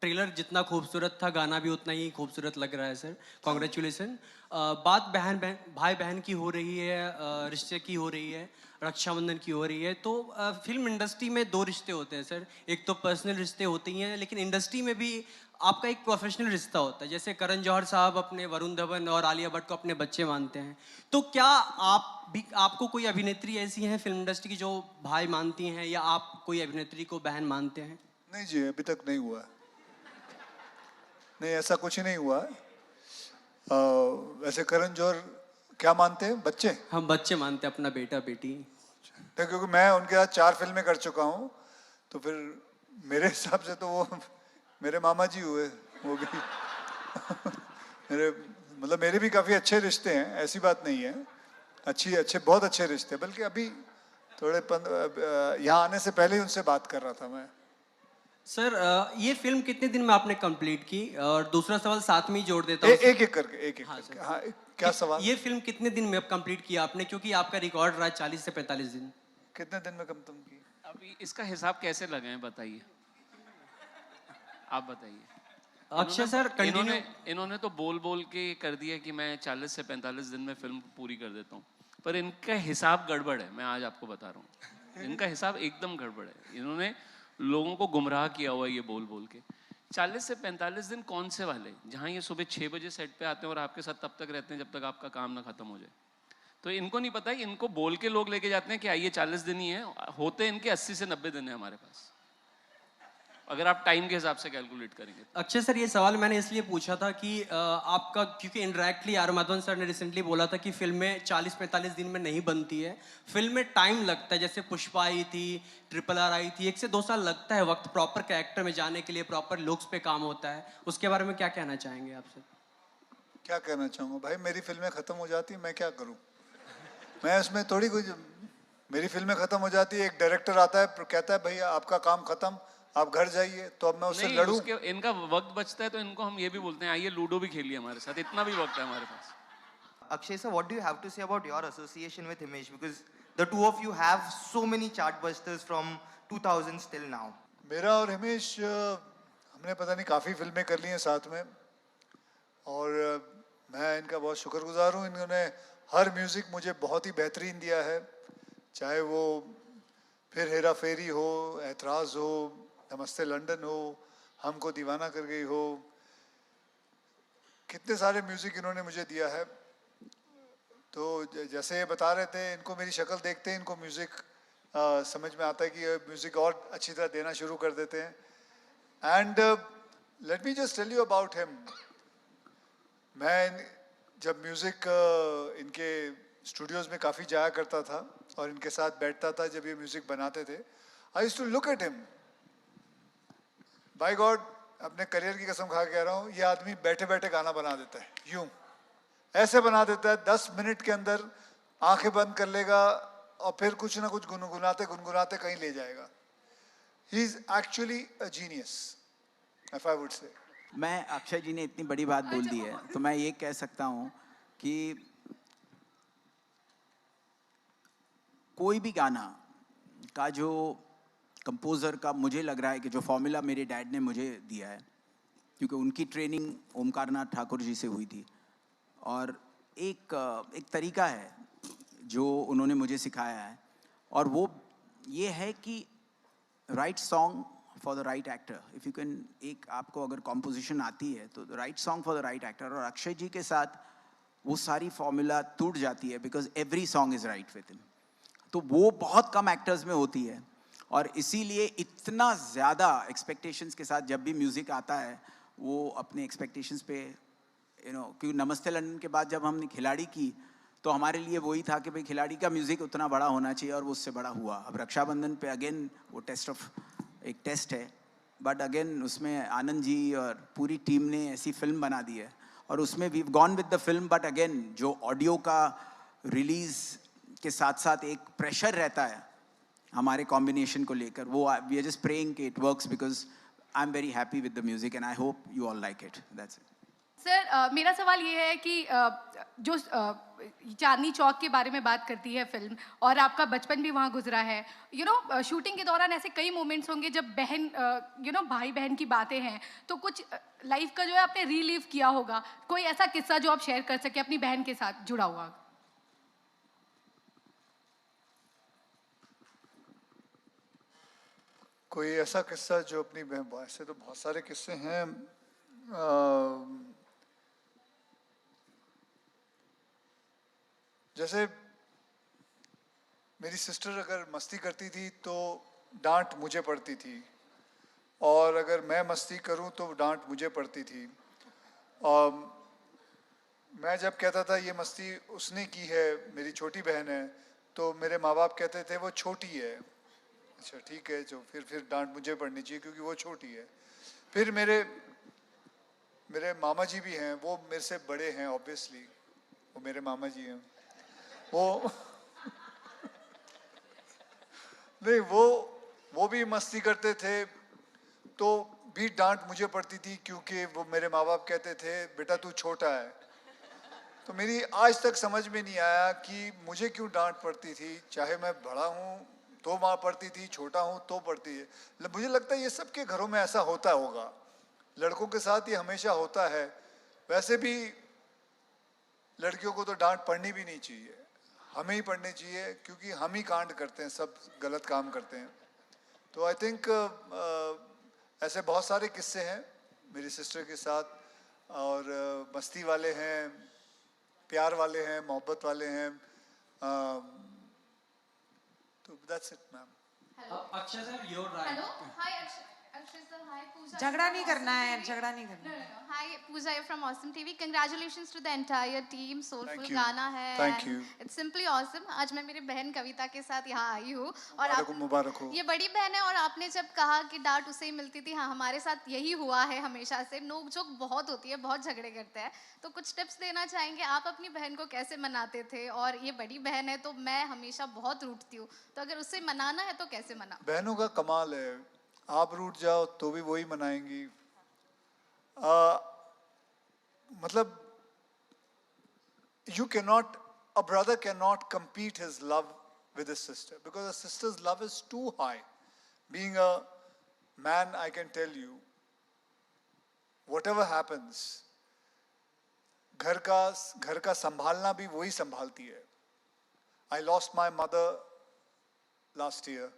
Trailer जितना खूबसूरत था, गाना भी उतना ही खूबसूरत लग रहा है सर। कॉन्ग्रेचुलेसन। बात भाई बहन की हो रही है, रिश्ते की हो रही है, रक्षाबंधन की हो रही है। तो फिल्म इंडस्ट्री में दो रिश्ते होते हैं सर। एक तो पर्सनल रिश्ते होते ही हैं, लेकिन इंडस्ट्री में भी आपका एक प्रोफेशनल रिश्ता होता है। जैसे करण जौहर साहब अपने वरुण धवन और आलिया भट्ट को अपने बच्चे मानते हैं। तो क्या आपको कोई अभिनेत्री ऐसी हैं फिल्म इंडस्ट्री की जो भाई मानती हैं, या आप कोई अभिनेत्री को बहन मानते हैं? नहीं जी, अभी तक नहीं हुआ। नहीं, ऐसा कुछ ही नहीं हुआ। वैसे करण जौहर क्या मानते हैं? बच्चे? हम बच्चे मानते हैं, अपना बेटा बेटी। तो क्योंकि मैं उनके साथ 4 फिल्में कर चुका हूँ, तो फिर मेरे हिसाब से तो वो मेरे मामा जी हुए वो भी। मेरे मतलब मेरे भी काफ़ी अच्छे रिश्ते हैं, ऐसी बात नहीं है। अच्छे बहुत अच्छे रिश्ते, बल्कि अभी थोड़े यहाँ आने से पहले ही उनसे बात कर रहा था मैं। सर ये फिल्म कितने दिन में आपने कंप्लीट की? और दूसरा सवाल साथ में ही जोड़ देता हूँ। एक एक करके हाँ करके। सर। हाँ, क्या सवाल? ये फिल्म कितने दिन में कंप्लीट किया आपने, क्योंकि आपका रिकॉर्ड रहा 40 से 45 दिन? कितने दिन में खत्म की? अभी इसका हिसाब कैसे लगाएं बताइए, आप बताइए। Akshay sir continue. इन्होंने तो बोल बोल के कर दिया कि मैं 40 से 45 दिन में फिल्म पूरी कर देता हूँ, पर इनका हिसाब गड़बड़ है। मैं आज आपको बता रहा हूँ, इनका हिसाब एकदम गड़बड़ है। इन्होंने लोगों को गुमराह किया हुआ है ये बोल बोल के। 40 से 45 दिन कौन से वाले, जहाँ ये सुबह 6 बजे सेट पे आते हैं और आपके साथ तब तक रहते हैं जब तक आपका काम ना खत्म हो जाए। तो इनको नहीं पता, इनको बोल के लोग लेके जाते हैं कि आइए 40 दिन ही है, होते इनके 80 से 90 दिन है हमारे पास, अगर आप टाइम के हिसाब से कैलकुलेट करेंगे। अक्षय सर, ये सवाल मैंने इसलिए पूछा था कि आपका, क्योंकि इनडायरेक्टली आर माधवन सर ने रिसेंटली बोला था कि फिल्में 40-45 दिन में नहीं बनती है, फिल्म में टाइम लगता है। जैसे पुष्पा आई थी, RRR आई थी, 1 से 2 साल लगता है वक्त प्रॉपर कैरेक्टर में जाने के लिए, प्रॉपर लुक्स पे काम होता है। उसके बारे में क्या कहना चाहेंगे आप सर? क्या कहना चाहूँगा भाई, मेरी फिल्में ख़त्म हो जाती, मैं क्या करूँ? मैं उसमें थोड़ी कुछ, मेरी फिल्में ख़त्म हो जाती है, एक डायरेक्टर आता है कहता है भैया आपका काम ख़त्म, आप घर जाइए, तो अब मैं उससे नहीं, लड़ूं? इनका वक्त बचता है तो इनको हम ये भी बोलते हैं आइए लूडो भी खेलिए हमारे साथ, इतना भी वक्त है हमारे पास। Akshay sir, what do you have to say about your association with Himesh? Because the two of you have so many chartbusters from 2000s till now. मेरा और हिमेश हमने पता नहीं काफ़ी फिल्में कर ली हैं साथ में, और मैं इनका बहुत शुक्रगुजार हूँ। इन्होंने हर म्यूज़िक मुझे बहुत ही बेहतरीन दिया है, चाहे वो फिर हेरा फेरी हो, एतराज़ हो, नमस्ते लंदन हो, हमको दीवाना कर गई हो, कितने सारे म्यूज़िक इन्होंने मुझे दिया है। तो जैसे ये बता रहे थे, इनको मेरी शक्ल देखते हैं इनको म्यूज़िक समझ में आता है कि ये म्यूज़िक और अच्छी तरह देना शुरू कर देते हैं। And let me just tell you about him. मैं जब म्यूज़िक इनके स्टूडियोज़ में काफ़ी जाया करता था और इनके साथ बैठता था जब ये म्यूज़िक बनाते थे, I used to look at him. By god, अपने करियर की कसम खा के कह रहा हूँ, ये आदमी बैठे बैठे गाना बना देता है, यूं ऐसे बना देता है। 10 मिनट के अंदर आंखें बंद कर लेगा और फिर कुछ ना कुछ गुनगुनाते गुनगुनाते कहीं ले जाएगा। He is actually a genius, if I would say. मैं, अक्षय जी ने इतनी बड़ी बात बोल दी है तो मैं ये कह सकता हूँ कि कोई भी गाना का जो कंपोज़र का, मुझे लग रहा है कि जो फॉर्मूला मेरे डैड ने मुझे दिया है, क्योंकि उनकी ट्रेनिंग ओमकार नाथ ठाकुर जी से हुई थी, और एक तरीका है जो उन्होंने मुझे सिखाया है, और वो ये है कि right song for the right actor. If you can, एक आपको अगर कॉम्पोजिशन आती है तो right song for the right actor, और अक्षय जी के साथ वो सारी फॉर्मूला टूट जाती है, because every song is right with him. तो वो बहुत कम एक्टर्स में होती है, और इसीलिए इतना ज़्यादा एक्सपेक्टेशंस के साथ जब भी म्यूज़िक आता है, वो अपने एक्सपेक्टेशंस पे क्योंकि नमस्ते लंदन के बाद जब हमने खिलाड़ी की तो हमारे लिए वही था कि भाई खिलाड़ी का म्यूज़िक उतना बड़ा होना चाहिए, और वो उससे बड़ा हुआ। अब रक्षाबंधन पे अगेन वो एक टेस्ट है, बट अगेन उसमें आनंद जी और पूरी टीम ने ऐसी फिल्म बना दी है, और उसमें we gone with the film. But again जो ऑडियो का रिलीज़ के साथ साथ एक प्रेशर रहता है हमारे कॉम्बिनेशन को लेकर, वो वी आर जस्ट प्रेइंग कि it works, because I am very happy with the music and I hope you all like it. That's it. Sir मेरा सवाल ये है कि जो चांदनी चौक के बारे में बात करती है फिल्म और आपका बचपन भी वहाँ गुजरा है, शूटिंग के दौरान ऐसे कई मोमेंट्स होंगे जब बहन भाई बहन की बातें हैं, तो कुछ लाइफ का जो है आपने रीलिव किया होगा, कोई ऐसा किस्सा जो आप शेयर कर सके अपनी बहन के साथ जुड़ा हुआ? कोई ऐसा किस्सा जो अपनी बहन, ऐसे तो बहुत सारे किस्से हैं। जैसे मेरी सिस्टर अगर मस्ती करती थी तो डांट मुझे पड़ती थी, और अगर मैं मस्ती करूं तो डांट मुझे पड़ती थी। और मैं जब कहता था ये मस्ती उसने की है, मेरी छोटी बहन है, तो मेरे माँ बाप कहते थे वो छोटी है। अच्छा ठीक है, जो फिर डांट मुझे पड़नी चाहिए क्योंकि वो छोटी है। फिर मेरे मामा जी भी हैं, वो मेरे से बड़े हैं, ऑब्वियसली वो मेरे मामा जी हैं। वो नहीं, वो भी मस्ती करते थे, तो भी डांट मुझे पड़ती थी क्योंकि वो मेरे माँ बाप कहते थे बेटा तू छोटा है। तो मेरी आज तक समझ में नहीं आया कि मुझे क्यों डांट पड़ती थी, चाहे मैं बड़ा हूँ तो माँ पड़ती थी, छोटा हूँ तो पड़ती है। मुझे लगता है ये सबके घरों में ऐसा होता होगा, लड़कों के साथ ये हमेशा होता है। वैसे भी लड़कियों को तो डांट पड़नी भी नहीं चाहिए, हमें ही पढ़नी चाहिए क्योंकि हम ही कांड करते हैं, सब गलत काम करते हैं। तो आई थिंक ऐसे बहुत सारे किस्से हैं मेरी सिस्टर के साथ, और मस्ती वाले हैं, प्यार वाले हैं, मोहब्बत वाले हैं। तो that's it ma'am. Akshay sir, your right. Hello. Hi, Akshay sir. Hi, Pooja. झगड़ा नहीं From करना Awesome है, TV. झगड़ा नहीं करना। No. Hi, Pooja here from Awesome TV. Congratulations to the entire team. Soulful Thank you. गाना है. Thank and you. It's simply awesome. आज मैं मेरी बहन कविता के साथ यहाँ आई हूँ और मुबारक हो, मुबारक हो। ये बड़ी बहन है और आपने जब कहा कि डांट उसे ही मिलती थी, हाँ हमारे साथ यही हुआ है हमेशा से। नोक झोंक बहुत होती है, बहुत झगड़े करते हैं। तो कुछ टिप्स देना चाहेंगे, आप अपनी बहन को कैसे मनाते थे? और ये बड़ी बहन है तो मैं हमेशा बहुत रूठती हूँ, तो अगर उससे मनाना है तो कैसे मना? बहनों का कमाल है, आप रूठ जाओ तो भी वही मनाएंगी। मतलब you cannot, a brother cannot compete his love with his sister because a sister's love is too high. Being a man, I can tell you, whatever happens, घर का संभालना भी वही संभालती है। I lost my mother last year.